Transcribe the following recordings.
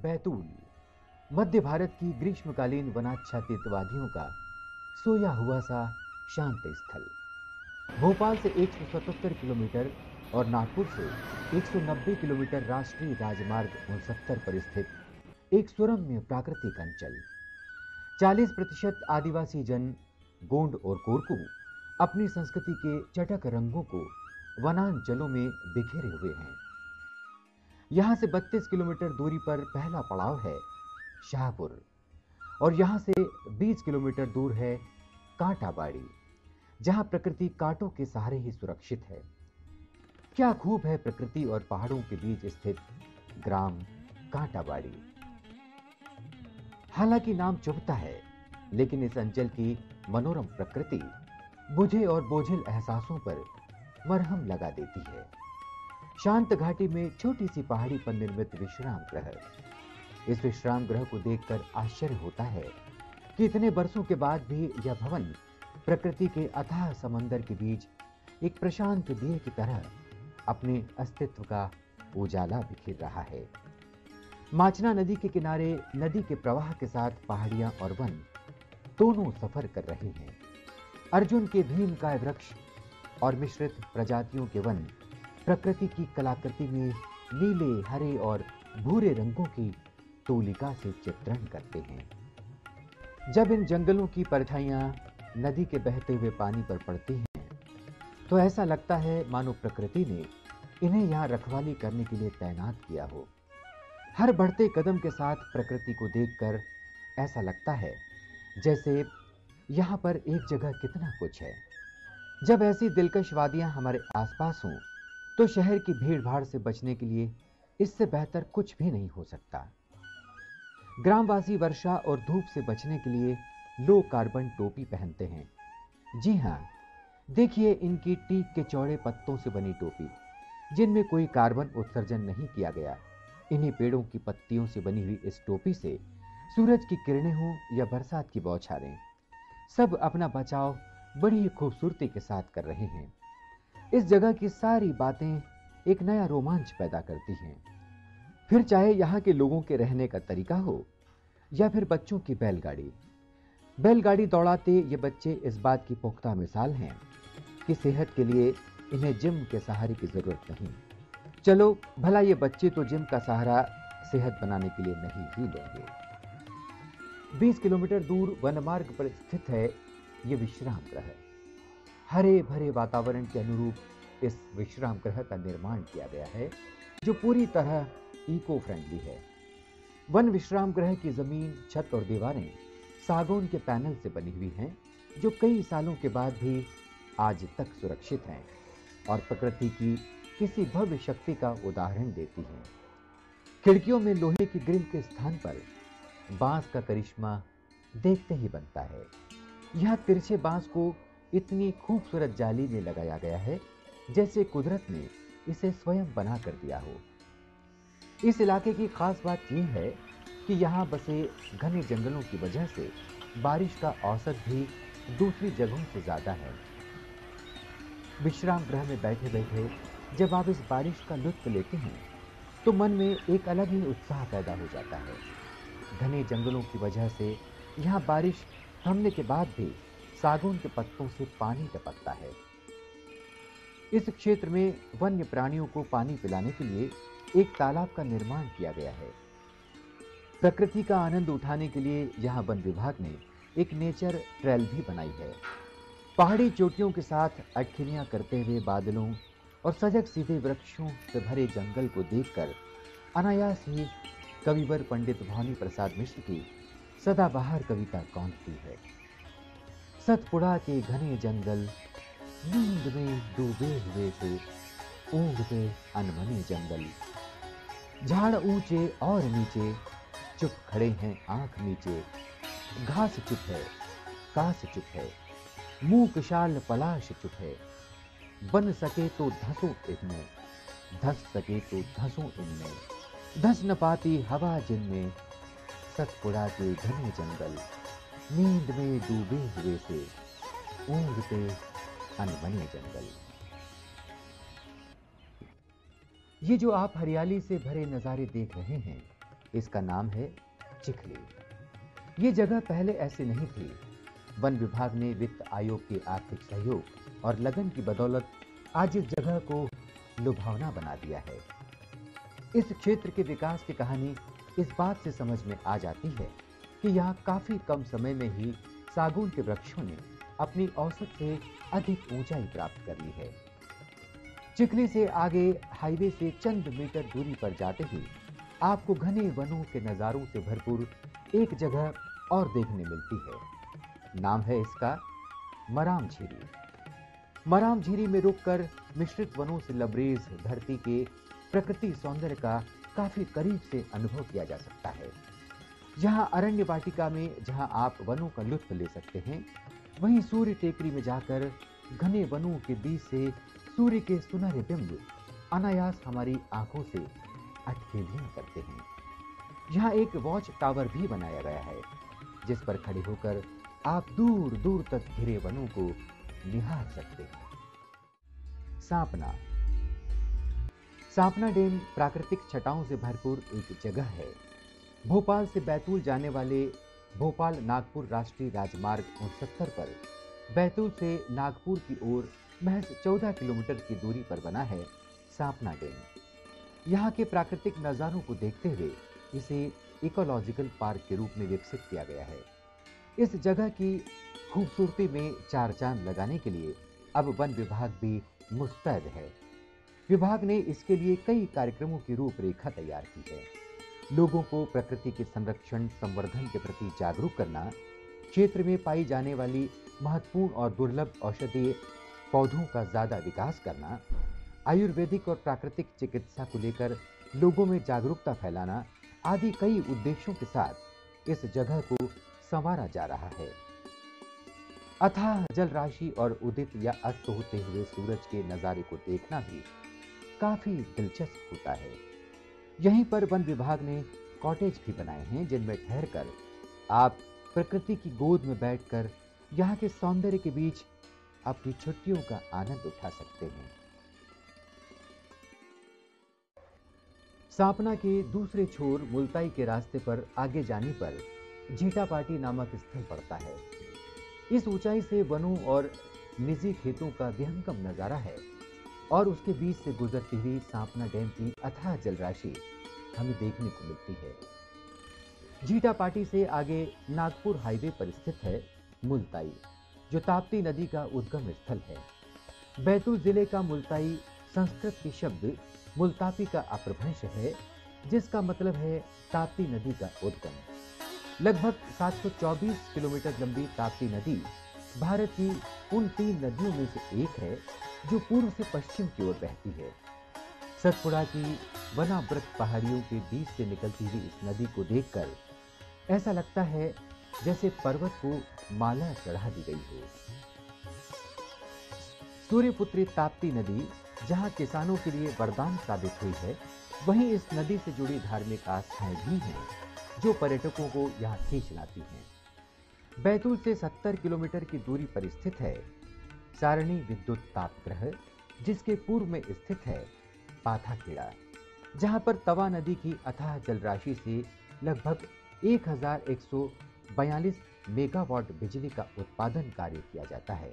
बैतूल मध्य भारत की ग्रीष्मकालीन वनाच्छादित वादियों का सोया हुआ सा शांत स्थल। भोपाल से 177 किलोमीटर और नागपुर से 190 किलोमीटर राष्ट्रीय राजमार्ग 69 पर स्थित एक सुरम्य प्राकृतिक अंचल। 40% आदिवासी जन गोंड और कोरकू अपनी संस्कृति के चटक रंगों को वनांचलों में बिखेरे हुए हैं। यहां से 32 किलोमीटर दूरी पर पहला पड़ाव है शाहपुर और यहां से 20 किलोमीटर दूर है कांटाबाड़ी, जहां प्रकृति कांटों के सहारे ही सुरक्षित है। क्या खूब है प्रकृति और पहाड़ों के बीच स्थित ग्राम कांटाबाड़ी। हालांकि नाम चुभता है, लेकिन इस अंचल की मनोरम प्रकृति बुझे और बोझिल एहसासों पर मरहम लगा देती है। शांत घाटी में छोटी सी पहाड़ी पर निर्मित विश्राम गृह। इस विश्राम गृह को देखकर आश्चर्य होता है कि इतने वर्षों के बाद भी यह भवन प्रकृति के अथाह समंदर के बीच एक प्रशांत दिए की तरह अपने अस्तित्व का उजाला बिखेर रहा है। माचना नदी के किनारे नदी के प्रवाह के साथ पहाड़ियां और वन दोनों सफर कर रहे हैं। अर्जुन के भीमकाय वृक्ष और मिश्रित प्रजातियों के वन प्रकृति की कलाकृति में नीले, हरे और भूरे रंगों की तूलिका से चित्रण करते हैं। जब इन जंगलों की परछाइयां नदी के बहते हुए पानी पर पड़ती हैं, तो ऐसा लगता है मानो प्रकृति ने इन्हें यहां रखवाली करने के लिए तैनात किया हो। हर बढ़ते कदम के साथ प्रकृति को देखकर ऐसा लगता है जैसे यहां पर एक जगह कितना कुछ है। जब ऐसी दिलकश वादियां हमारे आसपास हों, तो शहर की भीड़-भाड़ से बचने के लिए इससे बेहतर कुछ भी नहीं हो सकता। ग्रामवासी वर्षा और धूप से बचने के लिए लो कार्बन टोपी पहनते हैं। जी हां, देखिए इनकी टीक के चौड़े पत्तों से बनी टोपी, जिनमें कोई कार्बन उत्सर्जन नहीं किया गया। इन्हीं पेड़ों की पत्तियों से बनी हुई इस टोपी से सूरज की किरणें हों या बरसात की बौछारें, सब अपना बचाव बड़ी ही खूबसूरती के साथ कर रहे हैं। इस जगह की सारी बातें एक नया रोमांच पैदा करती हैं। फिर चाहे यहाँ के लोगों के रहने का तरीका हो या फिर बच्चों की बैलगाड़ी दौड़ाते ये बच्चे इस बात की पुख्ता मिसाल हैं कि सेहत के लिए इन्हें जिम के सहारे की जरूरत नहीं। चलो भला ये बच्चे तो जिम का सहारा सेहत बनाने के लिए नहीं ही लेंगे। 20 किलोमीटर दूर वनमार्ग पर स्थित है ये विश्राम गृह। हरे भरे वातावरण के अनुरूप इस विश्राम गृह का निर्माण किया गया है, जो पूरी तरह इको फ्रेंडली है। वन विश्राम गृह की जमीन, छत और दीवारें सागौन के पैनल से बनी हुई हैं, जो कई सालों के बाद भी आज तक सुरक्षित हैं और प्रकृति की किसी भव्य शक्ति का उदाहरण देती हैं। खिड़कियों में लोहे की ग्रिल के स्थान पर बांस का करिश्मा देखते ही बनता है। यह तिरछे बांस को इतनी खूबसूरत जाली में लगाया गया है जैसे कुदरत ने इसे स्वयं बना कर दिया हो। इस इलाके की खास बात यह है कि यहाँ बसे घने जंगलों की वजह से बारिश का औसत भी दूसरी जगहों से ज्यादा है। विश्राम गृह में बैठे बैठे जब आप इस बारिश का लुत्फ लेते हैं, तो मन में एक अलग ही उत्साह पैदा हो जाता है। घने जंगलों की वजह से यहाँ बारिश थमने के बाद भी सागौन के पत्तों से पानी टपकता है। इस क्षेत्र में वन्य प्राणियों को पानी पिलाने के लिए एक तालाब का निर्माण किया गया है। प्रकृति का आनंद उठाने के लिए यहाँ वन विभाग ने एक नेचर ट्रेल भी बनाई है। पहाड़ी चोटियों के साथ अटखिनियां करते हुए बादलों और सजग सीधे वृक्षों से भरे जंगल को देखकर अनायास ही कविवर पंडित भवानी प्रसाद मिश्र की सदाबहार कविता कौंधती है। सतपुड़ा के घने जंगल, नींद में डूबे हुए थे, ऊँघते अनमने जंगल। झाड़ ऊंचे और नीचे, चुप खड़े हैं आंख नीचे। घास चुप है, कास चुप है, मूक शाल पलाश चुप है। बन सके तो धंसो इनमें, धंस सके तो धंसो इनमें। धंस न पाती हवा जिनमें, सतपुड़ा के घने जंगल। नींद में डूबे हुए से, ऊँघते अनबने जंगल। ये जो आप हरियाली से भरे नजारे देख रहे हैं, इसका नाम है चिखली। ये जगह पहले ऐसी नहीं थी। वन विभाग ने वित्त आयोग के आर्थिक सहयोग और लगन की बदौलत आज इस जगह को लुभावना बना दिया है। इस क्षेत्र के विकास की कहानी इस बात से समझ में आ जाती है कि यहाँ काफी कम समय में ही सागौन के वृक्षों ने अपनी औसत से अधिक ऊंचाई प्राप्त कर ली है। चिखली से आगे हाईवे से चंद मीटर दूरी पर जाते ही आपको घने वनों के नजारों से भरपूर एक जगह और देखने मिलती है। नाम है इसका मराम झीरी। मराम झीरी में रुककर मिश्रित वनों से लबरेज धरती के प्रकृति सौंदर्य का काफी करीब से अनुभव किया जा सकता है। यहाँ अरण्य वाटिका में जहाँ आप वनों का लुत्फ ले सकते हैं, वहीं सूर्य टेकरी में जाकर घने वनों के बीच से सूर्य के सुनहरे बिंब अनायास हमारी आंखों से अटखेलियां करते हैं। यहाँ एक वॉच टावर भी बनाया गया है, जिस पर खड़े होकर आप दूर दूर तक घिरे वनों को निहार सकते हैं। सांपना। सांपना डैम प्राकृतिक छटाओं से भरपूर एक जगह है। भोपाल से बैतूल जाने वाले भोपाल नागपुर राष्ट्रीय राजमार्ग 69 पर बैतूल से नागपुर की ओर महज 14 किलोमीटर की दूरी पर बना है सांपना डैम। यहाँ के प्राकृतिक नज़ारों को देखते हुए इसे इकोलॉजिकल पार्क के रूप में विकसित किया गया है। इस जगह की खूबसूरती में चार चांद लगाने के लिए अब वन विभाग भी मुस्तैद है। विभाग ने इसके लिए कई कार्यक्रमों की रूपरेखा तैयार की है। लोगों को प्रकृति के संरक्षण संवर्धन के प्रति जागरूक करना, क्षेत्र में पाई जाने वाली महत्वपूर्ण और दुर्लभ औषधीय पौधों का ज्यादा विकास करना, आयुर्वेदिक और प्राकृतिक चिकित्सा को लेकर लोगों में जागरूकता फैलाना आदि कई उद्देश्यों के साथ इस जगह को संवारा जा रहा है। अथाह जल राशि और उदित या अस्त होते हुए सूरज के नजारे को देखना भी काफी दिलचस्प होता है। यहीं पर वन विभाग ने कॉटेज भी बनाए हैं, जिनमें ठहरकर आप प्रकृति की गोद में बैठकर यहाँ के सौंदर्य के बीच अपनी छुट्टियों का आनंद उठा सकते हैं। सांपना के दूसरे छोर मुल्ताई के रास्ते पर आगे जाने पर झीटापाटी नामक स्थल पड़ता है। इस ऊंचाई से वनों और निजी खेतों का विहंगम नजारा है और उसके बीच से गुजरती हुई सांपना डैम की अथाह जलराशि हमें देखने को मिलती है। झीटापाटी से आगे नागपुर हाईवे पर स्थित है मुल्ताई, जो ताप्ती नदी का उद्गम स्थल है। बैतूल जिले का मुल्ताई संस्कृत के शब्द मुल्तापी का अपभ्रंश है, जिसका मतलब है ताप्ती नदी का उद्गम। लगभग 724 किलोमीटर लंबी ताप्ती नदी भारत की उन 3 नदियों में से एक है जो पूर्व से पश्चिम की ओर बहती है। सतपुड़ा की वनावृत पहाड़ियों के बीच से निकलती हुई इस नदी को देखकर ऐसा लगता है जैसे पर्वत को माला चढ़ा दी गई हो। सूर्यपुत्री ताप्ती नदी जहां किसानों के लिए वरदान साबित हुई है, वहीं इस नदी से जुड़ी धार्मिक आस्थाएं भी हैं जो पर्यटकों को यहां खींच लाती हैं। बैतूल से 70 किलोमीटर की दूरी पर स्थित है सारणी विद्युत तापगृह, जिसके पूर्व में स्थित है पाथाखेड़ा, जहां पर तवा नदी की अथाह जलराशि से लगभग 1142 मेगावाट बिजली का उत्पादन कार्य किया जाता है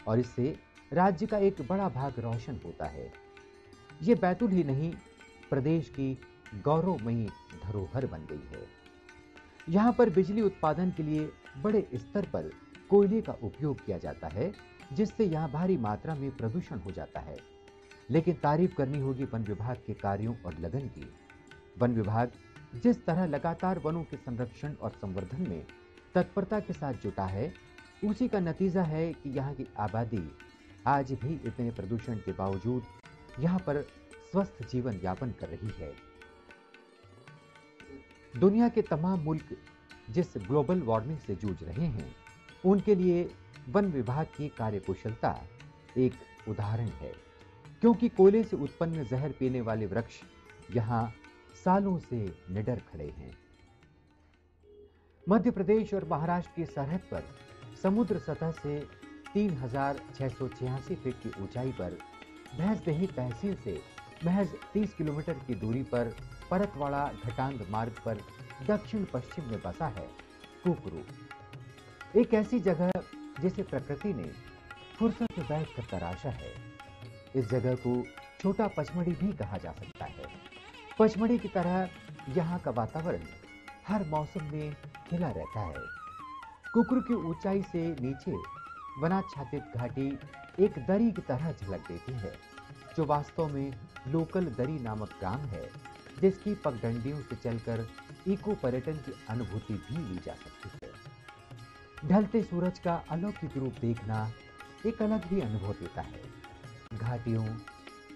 और इससे राज्य का एक बड़ा भाग रोशन होता है। ये बैतूल ही नहीं, प्रदेश की गौरवमयी धरोहर बन गई है। यहाँ पर बिजली उत्पादन के लिए बड़े स्तर पर कोयले का उपयोग किया जाता है, जिससे यहाँ भारी मात्रा में प्रदूषण हो जाता है। लेकिन तारीफ करनी होगी वन विभाग के कार्यों और लगन की। वन विभाग जिस तरह लगातार वनों के संरक्षण और संवर्धन में तत्परता के साथ जुटा है, उसी का नतीजा है कि यहाँ की आबादी आज भी इतने प्रदूषण के बावजूद यहाँ पर स्वस्थ जीवन यापन कर रही है। दुनिया के तमाम मुल्क जिस ग्लोबल वार्मिंग से जूझ रहे हैं, उनके लिए वन विभाग की कार्यकुशलता एक उदाहरण है, क्योंकि कोयले से उत्पन्न जहर पीने वाले वृक्ष यहाँ सालों से निडर खड़े हैं। मध्य प्रदेश और महाराष्ट्र की सरहद पर समुद्र सतह से 3686 फीट की ऊंचाई पर भैंसदेही तहसील से महज 30 किलोमीटर की दूरी पर परतवाड़ा घटांग मार्ग पर दक्षिण पश्चिम में बसा है कुकरू। एक ऐसी जगह जिसे प्रकृति ने फुर्सत में बैठकर तराशा है। इस जगह को छोटा पचमढ़ी भी कहा जा सकता है। पचमढ़ी की तरह यहाँ का वातावरण हर मौसम में खिला रहता है। कुकरू की ऊंचाई से नीचे वनाच्छादित घाटी एक दरी की तरह झलक देती है, जो वास्तव में लोकल दरी नामक ग्राम है, जिसकी पगडंडियों से चलकर इको पर्यटन की अनुभूति भी ली जा सकती है। ढलते सूरज का अलौकिक रूप देखना एक अलग ही अनुभव देता है। घाटियों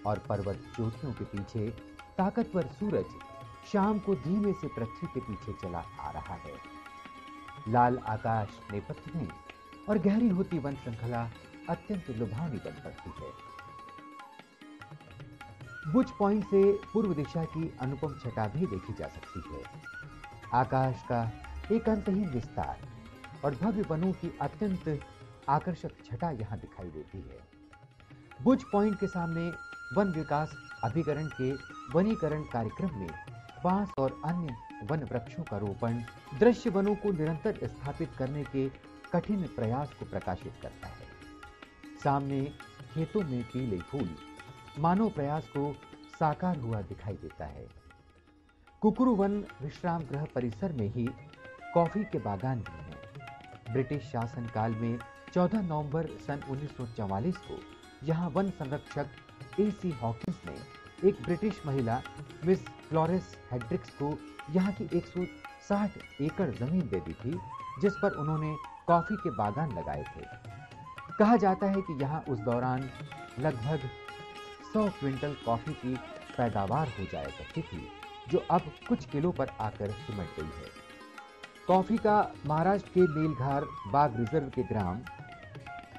और पर्वत चोटियों के पीछे ताकतवर सूरज शाम को धीमे से पृथ्वी के पीछे चला आ रहा है। लाल आकाश नेपथ्य में और गहरी होती वन श्रृंखला अत्यंत लुभावनी बन पड़ती है। बुच पॉइंट से पूर्व दिशा की अनुपम छटा भी देखी जा सकती है। आकाश का एक अंतहीन विस्तार और भव्य वनों की अत्यंत आकर्षक छटा यहां दिखाई देती है। बुच पॉइंट के सामने वन विकास अभिकरण के वनीकरण कार्यक्रम में बांस और अन्य वन वृक्षों का रोपण दृश्य वनों को निरंतर स्थापित करने के कठिन प्रयास को प्रकाशित करता है। सामने खेतों में पीले फूल मानव प्रयास को साकार हुआ दिखाई देता है। कुकरू वन विश्राम गृह परिसर में ही कॉफी के बागान भी हैं। ब्रिटिश शासन काल में 14 नवंबर सन 1944 को यहाँ वन संरक्षक AC हॉकिंस ने एक ब्रिटिश महिला मिस फ्लोरेंस हेड्रिक्स को यहाँ की 160 एकड़ जमीन दे दी थी, जिस पर उन्होंने कॉफी के बागान लगाए थे। कहा जाता है कि यहाँ उस दौरान लगभग 100 क्विंटल कॉफी की पैदावार हो जाया करती थी, जो अब कुछ किलो पर आकर सिमट गई है। कॉफी का महाराष्ट्र के नीलघार बाग रिजर्व के ग्राम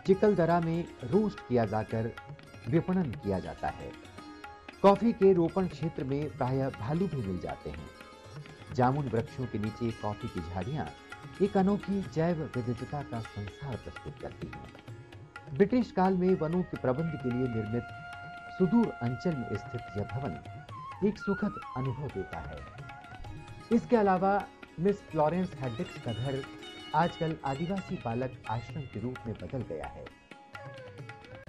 चिकलदरा में रोस्ट किया जाकर विपणन किया जाता है। कॉफी के रोपण क्षेत्र में प्रायः भालू भी मिल जाते हैं। जामुन वृक्षों के नीचे कॉफी की झाड़ियां एक अनोखी जैव विविधता का संसार प्रस्तुत करती हैं। ब्रिटिश काल में वनों के प्रबंध के लिए निर्मित सुदूर अंचल में स्थित यह भवन एक सुखद अनुभव देता है। इसके अलावा मिस फ्लोरेंस हेड्रिक्स का घर आजकल आदिवासी बालक आश्रम के रूप में बदल गया है।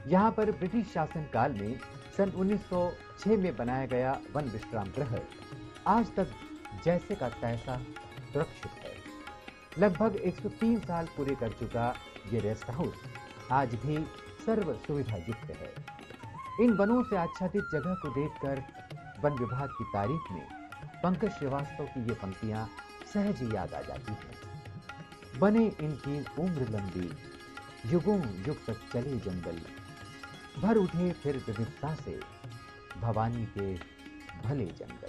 यहाँ पर ब्रिटिश शासन काल में सन 1906 में बनाया गया वन विश्राम गृह आज तक जैसे का तैसा सुरक्षित है। लगभग 103 साल पूरे कर चुका ये रेस्ट हाउस आज भी सर्व सुविधा युक्त है। इन वनों से आच्छादित जगह को देखकर वन विभाग की तारीफ में पंकज श्रीवास्तव की ये पंक्तियां सहज ही याद आ जाती हैं। बने इनकी उम्र लंबी, युगों युग तक चले जंगल, भर उठे फिर विविधता से भवानी के भले जंगल।